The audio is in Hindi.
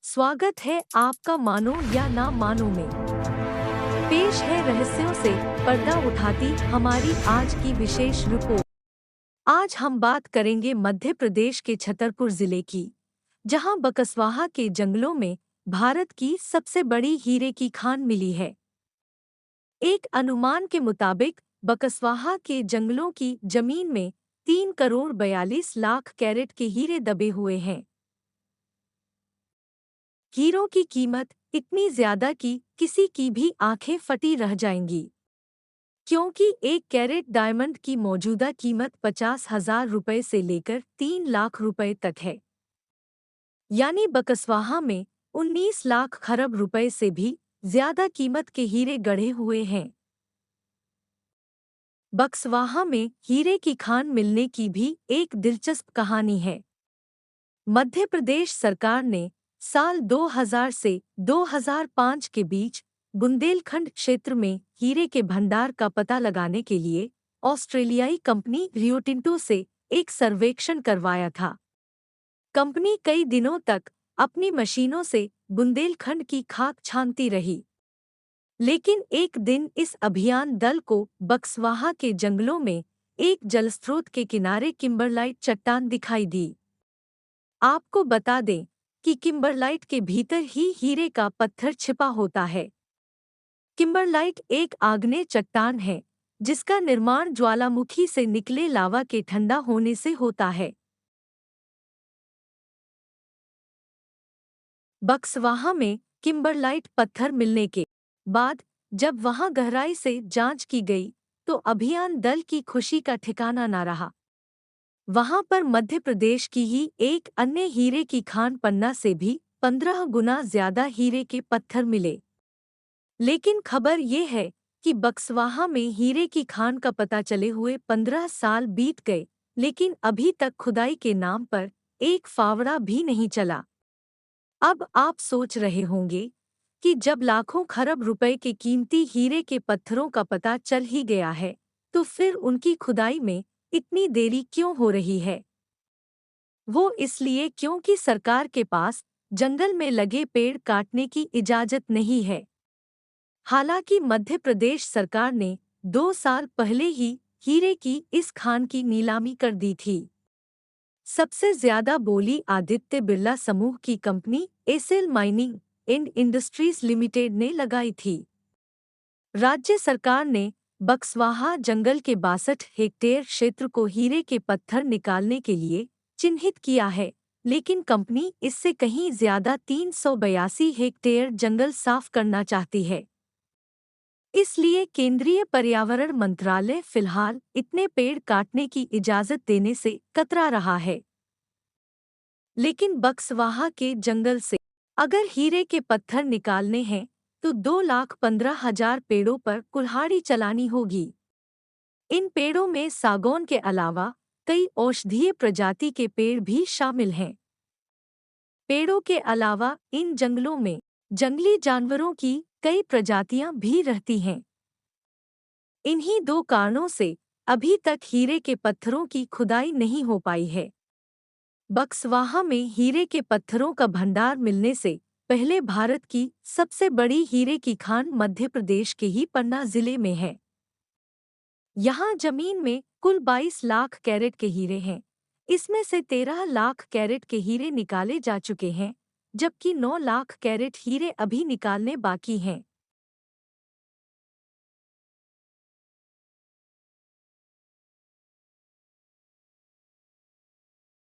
स्वागत है आपका मानो या ना मानो में। पेश है रहस्यों से पर्दा उठाती हमारी आज की विशेष रिपोर्ट। आज हम बात करेंगे मध्य प्रदेश के छतरपुर जिले की, जहां बकसवाहा के जंगलों में भारत की सबसे बड़ी हीरे की खान मिली है। एक अनुमान के मुताबिक बकसवाहा के जंगलों की जमीन में 3 करोड़ 42 लाख कैरेट के हीरे दबे हुए हैं। हीरों की कीमत इतनी ज्यादा कि किसी की भी आंखें फटी रह जाएंगी, क्योंकि 1 कैरेट डायमंड की मौजूदा कीमत 50,000 रुपये से लेकर 3 लाख रुपए तक है। यानी बकसवाहा में 19 लाख खरब रुपए से भी ज्यादा कीमत के हीरे गढ़े हुए हैं। बक्सवाहा में हीरे की खान मिलने की भी एक दिलचस्प कहानी है। मध्य प्रदेश सरकार ने साल 2000 से 2005 के बीच बुंदेलखंड क्षेत्र में हीरे के भंडार का पता लगाने के लिए ऑस्ट्रेलियाई कंपनी रियो टिंटो से एक सर्वेक्षण करवाया था। कंपनी कई दिनों तक अपनी मशीनों से बुंदेलखंड की खाक छानती रही, लेकिन एक दिन इस अभियान दल को बक्सवाहा के जंगलों में एक जलस्रोत के किनारे किम्बरलाइट चट्टान दिखाई दी। आपको बता दें कि किम्बरलाइट के भीतर ही हीरे का पत्थर छिपा होता है। किम्बरलाइट एक आग्नेय चट्टान है जिसका निर्माण ज्वालामुखी से निकले लावा के ठंडा होने से होता है। बक्सवाहा में किम्बरलाइट पत्थर मिलने के बाद जब वहां गहराई से जांच की गई तो अभियान दल की खुशी का ठिकाना न रहा। वहां पर मध्य प्रदेश की ही एक अन्य हीरे की खान पन्ना से भी 15 गुना ज्यादा हीरे के पत्थर मिले। लेकिन खबर ये है कि बक्सवाहा में हीरे की खान का पता चले हुए 15 साल बीत गए, लेकिन अभी तक खुदाई के नाम पर एक फावड़ा भी नहीं चला। अब आप सोच रहे होंगे कि जब लाखों खरब रुपए के कीमती हीरे के पत्थरों का पता चल ही गया है, तो फिर उनकी खुदाई में इतनी देरी क्यों हो रही है? वो इसलिए क्योंकि सरकार के पास जंगल में लगे पेड़ काटने की इजाजत नहीं है। हालांकि मध्य प्रदेश सरकार ने 2 साल पहले ही हीरे की इस खान की नीलामी कर दी थी। सबसे ज्यादा बोली आदित्य बिरला समूह की company Essel mining and industries limited ने लगाई थी। राज्य सरकार ने बक्सवाहा जंगल के 62 हेक्टेयर क्षेत्र को हीरे के पत्थर निकालने के लिए चिन्हित किया है, लेकिन कंपनी इससे कहीं ज्यादा 382 हेक्टेयर जंगल साफ करना चाहती है। इसलिए केंद्रीय पर्यावरण मंत्रालय फिलहाल इतने पेड़ काटने की इजाजत देने से कतरा रहा है। लेकिन बक्सवाहा के जंगल से अगर हीरे के पत्थर निकालने हैं तो 2,15,000 पेड़ों पर कुल्हाड़ी चलानी होगी। इन पेड़ों में सागौन के अलावा कई औषधीय प्रजाति के पेड़ भी शामिल हैं। पेड़ों के अलावा इन जंगलों में जंगली जानवरों की कई प्रजातियां भी रहती हैं। इन्हीं 2 कारणों से अभी तक हीरे के पत्थरों की खुदाई नहीं हो पाई है। बक्सवाहा में हीरे के पत्थरों का भंडार मिलने से पहले भारत की सबसे बड़ी हीरे की खान मध्य प्रदेश के ही पन्ना जिले में है। यहाँ जमीन में कुल 22 लाख कैरेट के हीरे हैं। इसमें से 13 लाख कैरेट के हीरे निकाले जा चुके हैं, जबकि 9 लाख कैरेट हीरे अभी निकालने बाकी हैं।